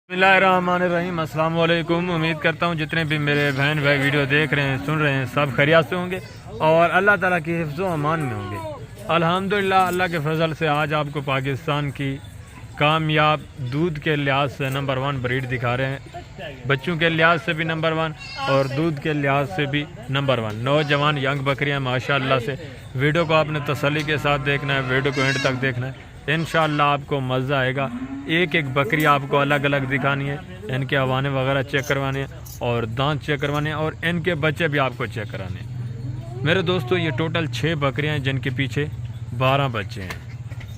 बिस्मिल्लाहिर्रहमानिर्रहीम। अस्सलाम वालेकुम। उम्मीद करता हूँ जितने भी मेरे बहन भाई वीडियो देख रहे हैं, सुन रहे हैं, सब खैरियत से होंगे और अल्लाह ताला की हिफ्ज़ व अमान में होंगे। अल्हम्दुलिल्लाह, अल्लाह के फजल से आज आपको पाकिस्तान की कामयाब दूध के लिहाज से नंबर 1 ब्रीड दिखा रहे हैं। बच्चों के लिहाज से भी नंबर 1 और दूध के लिहाज से भी नंबर 1। नौजवान यंग बकरियाँ माशाअल्लाह से। वीडियो को आपने तसल्ली के साथ देखना है, वीडियो को एंड तक देखना है, इंशाअल्लाह आपको मज़ा आएगा। एक एक बकरी आपको अलग अलग दिखानी है, इनके हवाने वगैरह चेक करवाने हैं और दांत चेक करवाने हैं और इनके बच्चे भी आपको चेक कराने हैं। मेरे दोस्तों, ये टोटल 6 बकरियां हैं जिनके पीछे 12 बच्चे हैं।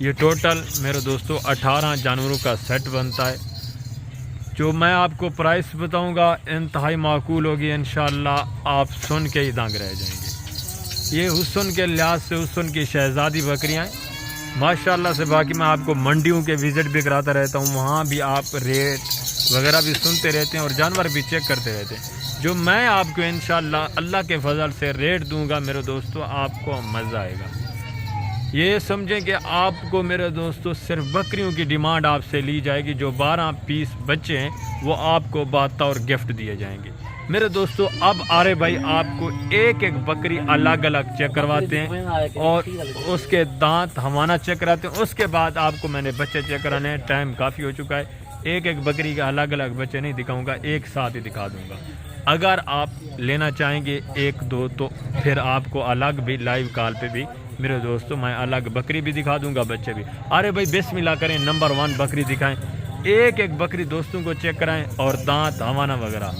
ये टोटल मेरे दोस्तों 18 जानवरों का सेट बनता है। जो मैं आपको प्राइस बताऊंगा इंतहाई माकूल होगी, इंशाअल्लाह आप सुन के ही दंग रह जाएंगे। ये हुस्न के लिहाज से हुस्न की शहजादी बकरियां हैं माशाल्लाह से। बाकी मैं आपको मंडियों के विज़िट भी कराता रहता हूँ, वहाँ भी आप रेट वगैरह भी सुनते रहते हैं और जानवर भी चेक करते रहते हैं। जो मैं आपको इंशाअल्लाह अल्लाह के फजल से रेट दूंगा मेरे दोस्तों, आपको मज़ा आएगा। ये समझें कि आपको मेरे दोस्तों सिर्फ बकरियों की डिमांड आपसे ली जाएगी। जो 12 पीस बच्चे हैं वो आपको बाता और गिफ्ट दिए जाएंगे। मेरे दोस्तों, अब आरे भाई आपको एक एक बकरी अलग अलग चेक करवाते हैं और उसके दांत हवाना चेक कराते हैं। उसके बाद आपको मैंने बच्चे चेक कराने हैं। टाइम काफ़ी हो चुका है, एक एक बकरी के अलग अलग बच्चे नहीं दिखाऊंगा, एक साथ ही दिखा दूंगा। अगर आप लेना चाहेंगे 1-2 तो फिर आपको अलग भी लाइव कॉल पे भी मेरे दोस्तों मैं अलग बकरी भी दिखा दूंगा, बच्चे भी। अरे भाई बिस्मिल्लाह करें, नंबर 1 बकरी दिखाएं, एक एक बकरी दोस्तों को चेक कराएं और दांत हवाना वगैरह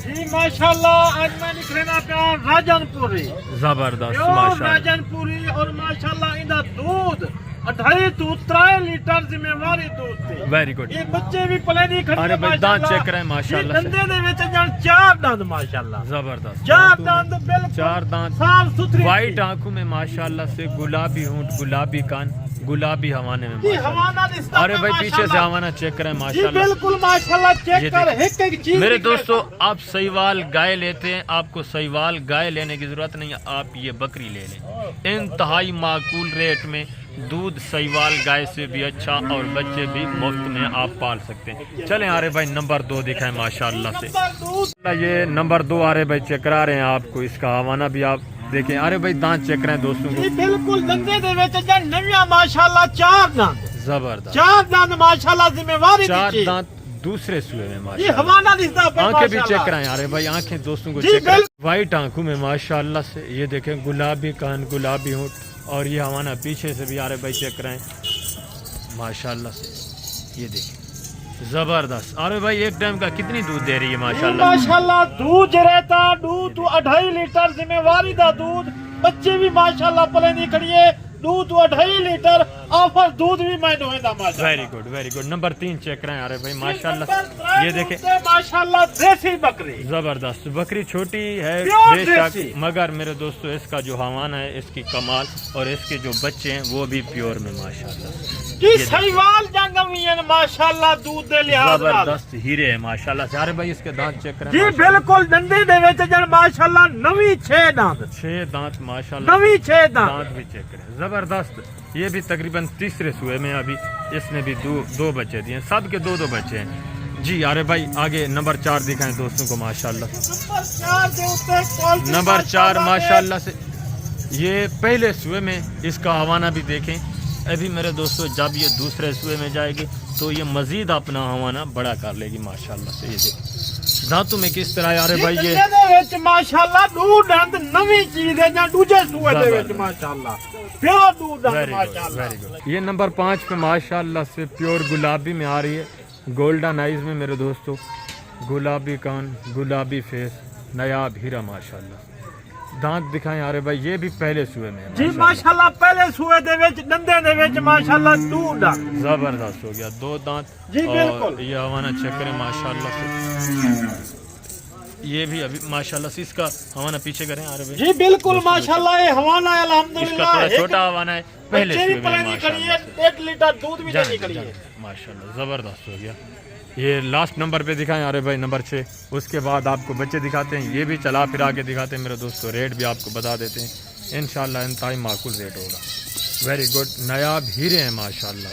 जी माशाल्लाह। आज मैं निकलना पे राजनपुरी, जबरदस्त माशाल्लाह। राजनपुरी और माशाल्लाह इनका दूध 2.5 लीटर जिम्मेवारी दूध थे। Very good. ये बच्चे भी पले नहीं खड़े। अरे भाई दांत चेक करें माशाल्लाह से। दंदे दे विच जण 4 दंद माशाल्लाह, जबरदस्त 4 दंद बिल्कुल 4 दांत, साफ सुथरी, वाइट आंखों में माशाल्लाह से, गुलाबी होंठ, गुलाबी कान, गुलाबी हवाने में जी माशाल्लाह। हवाना रिश्ता। अरे भाई पीछे से हवाना चेक करें जी माशाल्लाह। बिल्कुल माशाल्लाह, चेक ये कर एक एक चीज। मेरे दोस्तों, आप सहीवाल गाय लेते हैं, आपको सहीवाल गाय लेने की जरूरत नहीं है, आप ये बकरी ले लें। इंतहाई माकूल रेट में दूध सहीवाल गाय से भी अच्छा और बच्चे भी मुफ्त में आप पाल सकते हैं। चलें आरे भाई नंबर 2 दिखाएं माशाल्लाह से। ये नंबर 2 आरे भाई चेक करा रहे हैं आपको, इसका हवाना भी आप देखें। अरे भाई दांत चेक करें दोस्तों को। जी बिल्कुल दंदे दे विच जण नविया माशाल्लाह 4 दंद, जबरदस्त 4 दंद माशाल्लाह जिम्मेवारी 4 दी। दांत दूसरे सुए में ये माशाल्लाह। हवाना रिश्ता पे आंखें भी चेक माशाल्लाह। कराएं। अरे भाई आंखें दोस्तों को जी चेक कराएं। वाइट आंखों में माशाल्लाह से, ये देखें गुलाबी कान, गुलाबी होंठ और ये हवाना पीछे से भी। अरे भाई चेक कराएं माशाल्लाह से, ये देखें जबरदस्त। अरे भाई एक टाइम का कितनी दूध दे रही है माशाल्लाह। माशाल्लाह दूध रहता, दूध 2.5 लीटर जिम्मेवारी दा दूध। बच्चे भी माशाल्लाह पले नहीं खड़िए, दूध 2.5 लीटर ऑफर दूध भी मैं दोदा माशाल्लाह। Very good very good. Number 3 check कराएं। अरे भाई माशाल्लाह, ये देखें माशाल्लाह देसी बकरी, जबरदस्त बकरी। छोटी है प्योर बेशक, देसी। मगर मेरे दोस्तों इसका जो हवाना है, इसकी कमाल और इसके जो बच्चे हैं वो भी प्योर में माशाल्लाह। की सहीवाल जंगमियन माशाल्लाह दूध दे लिहाज नाल जबरदस्त हीरे है माशाल्लाह से। अरे भाई इसके दांत चेक करें जी माशाल्लाह। बिल्कुल दंदे दे विच जण माशाल्लाह नवी 6 दांत, 6 दांत माशाल्लाह। नवी 6 दांत। दांत भी चेक करें जबरदस्त। ये भी तकरीबन तीसरे सुए में, अभी इसने भी दो बच्चे दिए, सब के 2-2 बच्चे हैं जी। अरे भाई आगे नंबर 4 दिखाएं दोस्तों को माशाल्लाह। नंबर 4 माशाल्लाह से, ये पहले सुए में, इसका हवाना भी देखें। अभी मेरे दोस्तों जब ये दूसरे सुए में जाएगी तो ये मजीद अपना हवाना बड़ा कर लेगी माशाल्लाह से। ये देखें दांतों में किस तरह। यार भाई ये माशाल्लाह दूध दंद नवी चीज है, दूजे सुए दे विच माशाल्लाह प्योर दूध दंद माशाल्लाह। Very good. ये नंबर 5 पे माशाल्लाह से प्योर गुलाबी में आ रही है, गोल्डन आइज में मेरे दोस्तों, गुलाबी कान, गुलाबी फेस, नायाब हीरा माशाल्लाह। दांत दिखाएं। अरे भाई ये भी पहले सुए में जी माशाल्लाह, पहले सुए दे विच दंदे दे विच माशाल्लाह दूध जबरदस्त हो गया, 2 दांत जी और बिल्कुल। ये हवाना चेक करें माशाल्लाह से। ये भी अभी माशाल्लाह से, इसका हवाना पीछे करें। अरे भाई जी बिल्कुल माशाल्लाह, ये हवाना इसका अल्हम्दुलिल्लाह थोड़ा छोटा हवाना है, पहले बच्चे भी सुए में पले नहीं खड़ी है, माशाल्लाह। 1 लीटर दूध भी नहीं खड़ी है माशाल्लाह जबरदस्त हो गया। ये लास्ट नंबर पे दिखाएं। अरे भाई नंबर 6, उसके बाद आपको बच्चे दिखाते हैं, ये भी चला फिरा के दिखाते हैं मेरे दोस्तों। रेट भी आपको बता देते हैं इंशाल्लाह, इंतहाई माकूल रेट होगा। वेरी गुड, नायाब हीरे हैं माशाल्लाह।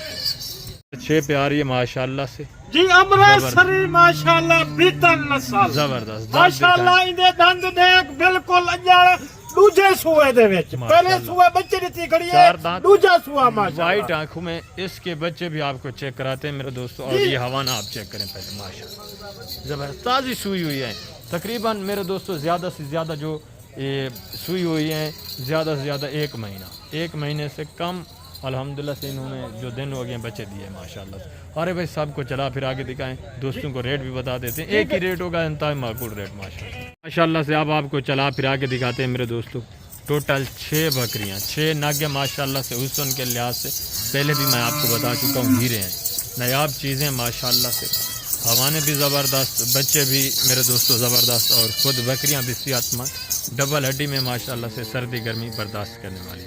6 पे आ रही है माशाल्लाह से, जी अमृतसरी माशाल्लाह बेहतर नस्ल जबरदस्त माशाल्लाह इंदे दंद देख बिल्कुल अंजड़ दूजे सूए दे विच पहले सूए बच्चे दी खड़ी है दूजा सूआ माशाल्लाह वाइट आंखों में इसके बच्चे भी आपको चेक कराते हैं मेरे दोस्तों। और ये हवाना आप चेक करें पहले माशाल्लाह जबरदस्त ताज़ी सूई हुई है। तकरीबन मेरे दोस्तों ज़्यादा से ज़्यादा जो ये सूई हुई है ज़्यादा से ज़्यादा 1 महीना, 1 महीने से कम अल्हम्दुलिल्लाह से इन्होंने जो दिन हो गए बच्चे दिए माशाल्लाह से। अरे भाई सबको चला फिर आगे दिखाएं, दोस्तों को रेट भी बता देते हैं। एक ही रेट होगा, इंतहाई माकूल रेट माशाल्लाह से। अब आपको चला फिर आगे दिखाते हैं मेरे दोस्तों। टोटल 6 बकरियां, 6 नागे माशाल्लाह से हुस्न के लिहाज से पहले भी मैं आपको बता चुका हूँ, हीरे हैं, नायाब चीज़ें माशाल्लाह से। हवाने भी ज़बरदस्त, बच्चे भी मेरे दोस्तों ज़बरदस्त, और ख़ुद बकरियां भी सेहतमंद डबल हड्डी में माशाल्लाह से सर्दी गर्मी बर्दाश्त करने वाली।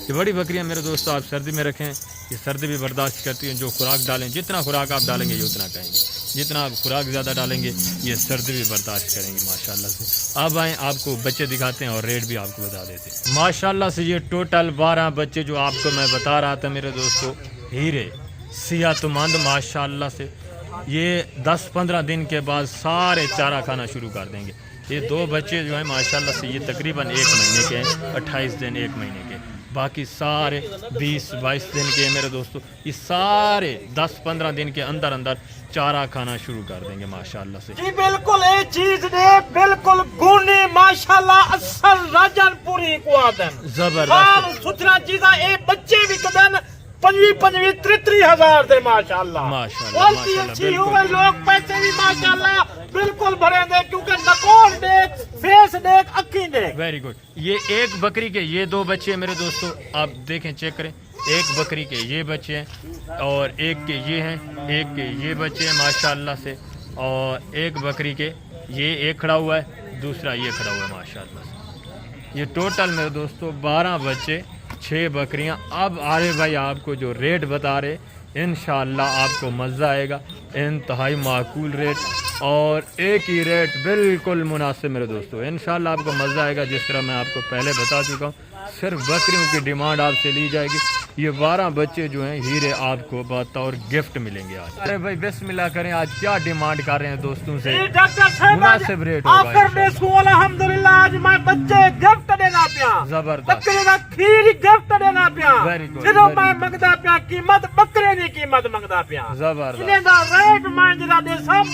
ये बड़ी बकरियां मेरे दोस्तों आप सर्दी में रखें, ये सर्दी भी बर्दाश्त करती हैं। जो खुराक डालें, जितना खुराक आप डालेंगे ये उतना कहेंगे, जितना आप खुराक ज़्यादा डालेंगे ये सर्दी भी बर्दाश्त करेंगी माशाल्लाह से। अब आएँ आपको बच्चे दिखाते हैं और रेट भी आपको बता देते हैं माशाल्लाह से। ये टोटल 12 बच्चे जो आपको मैं बता रहा था मेरे दोस्तों, हीरे सेहतमंद माशाल्लाह से। ये 10-15 दिन के बाद सारे चारा खाना शुरू कर देंगे। ये 2 बच्चे जो हैं माशाल्लाह से ये तकरीबन 1 महीने के हैं, 28 दिन 1 महीने के, बाकी सारे 20-22 दिन के हैं मेरे दोस्तों। ये सारे 10-15 दिन के अंदर अंदर चारा खाना शुरू कर देंगे माशाल्लाह से। जी बिल्कुल ये चीज ने बिल्कुल गुनी माशाल्लाह असल राजनपुरी को आदन जबरदस्त सुथरा चीज़ा ये बच्चे भी कदन 25-30 हजार दे माशाल्लाह माशाल्लाह अच्छी हुए लोग पैसे भी माशाल्लाह बिल्कुल भरेंगे, क्योंकि नकोल देख, फेस देख, अखी देख। Very good. ये एक बकरी के ये 2 बच्चे हैं मेरे दोस्तों, आप देखें चेक करें। एक बकरी के ये बच्चे हैं और एक के ये हैं, एक के ये बच्चे हैं माशाल्लाह से, और एक बकरी के ये एक खड़ा हुआ है, दूसरा ये खड़ा हुआ है माशाल्लाह से। ये टोटल मेरे दोस्तों 12 बच्चे, 6 बकरियां। अब आरे भाई आपको जो रेट बता रहे इंशाअल्लाह आपको मज़ा आएगा, इंतहाई माकूल रेट और एक ही रेट बिल्कुल मुनासिब मेरे दोस्तों। इंशाअल्लाह आपको मज़ा आएगा। जिस तरह मैं आपको पहले बता चुका हूँ, सिर्फ बकरियों की डिमांड आपसे ली जाएगी। ये 12 बच्चे जो हैं हीरे आपको बतौर गिफ्ट मिलेंगे आज। अरे भाई बिस्मिल्लाह करें, आज क्या डिमांड कर रहे हैं दोस्तों से? मुनासिब रेट होगा अल्हम्दुलिल्लाह। आज मैं बच्चे गिफ्ट देना पिया, जबरदस्त बकरे का खीर गिफ्ट देना पिया। Very good. सिर्फ मैं मंगदा पिया कीमत, बकरे की कीमत मंगदा पिया। जबरदस्त। इन्हें दा रेट मैं जरा दे सब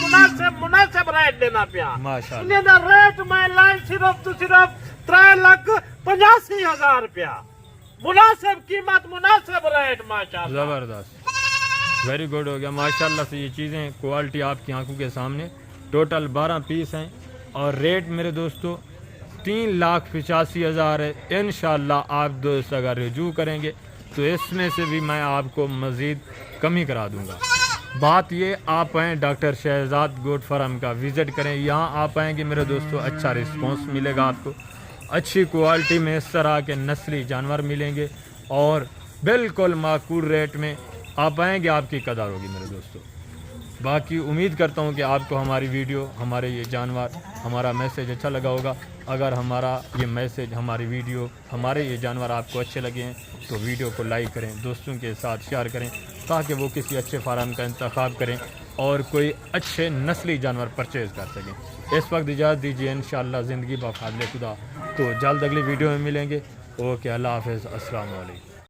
मुनासिब रेट देना पिया माशाल्लाह। इन्हें दा रेट मैं लाई सिर्फ तो सिर्फ 3,85,000 रुपया। मुनासिब कीमत, मुनासिब रेट माशाल्लाह। ज़बरदस्त, वेरी गुड हो गया माशाल्लाह से। ये चीज़ें क्वालिटी आपकी आंखों के सामने। टोटल 12 पीस हैं और रेट मेरे दोस्तों 3,85,000 है। इंशाअल्लाह आप दोस्त अगर रिजू करेंगे तो इसमें से भी मैं आपको मज़ीद कमी करा दूंगा। बात ये, आप आएँ डॉक्टर शहजाद गोट फार्म का विज़िट करें। यहाँ आप आएँगे मेरे दोस्तों, अच्छा रिस्पॉन्स मिलेगा आपको, अच्छी क्वालिटी में इस तरह के नस्ली जानवर मिलेंगे और बिल्कुल माकूल रेट में आप आएंगे, आपकी कदर होगी मेरे दोस्तों। बाकी उम्मीद करता हूं कि आपको हमारी वीडियो, हमारे ये जानवर, हमारा मैसेज अच्छा लगा होगा। अगर हमारा ये मैसेज, हमारी वीडियो, हमारे ये जानवर आपको अच्छे लगे हैं तो वीडियो को लाइक करें, दोस्तों के साथ शेयर करें ताकि वो किसी अच्छे फार्म का इंतखाब करें और कोई अच्छे नस्ली जानवर परचेज़ कर सकें। इस वक्त इजाज़त दीजिए, इंशाअल्लाह ज़िंदगी बफ़ाज़िले खुदा। तो जल्द अगली वीडियो में मिलेंगे। ओके, अल्लाह हाफ़िज़, अस्सलाम वालेकुम।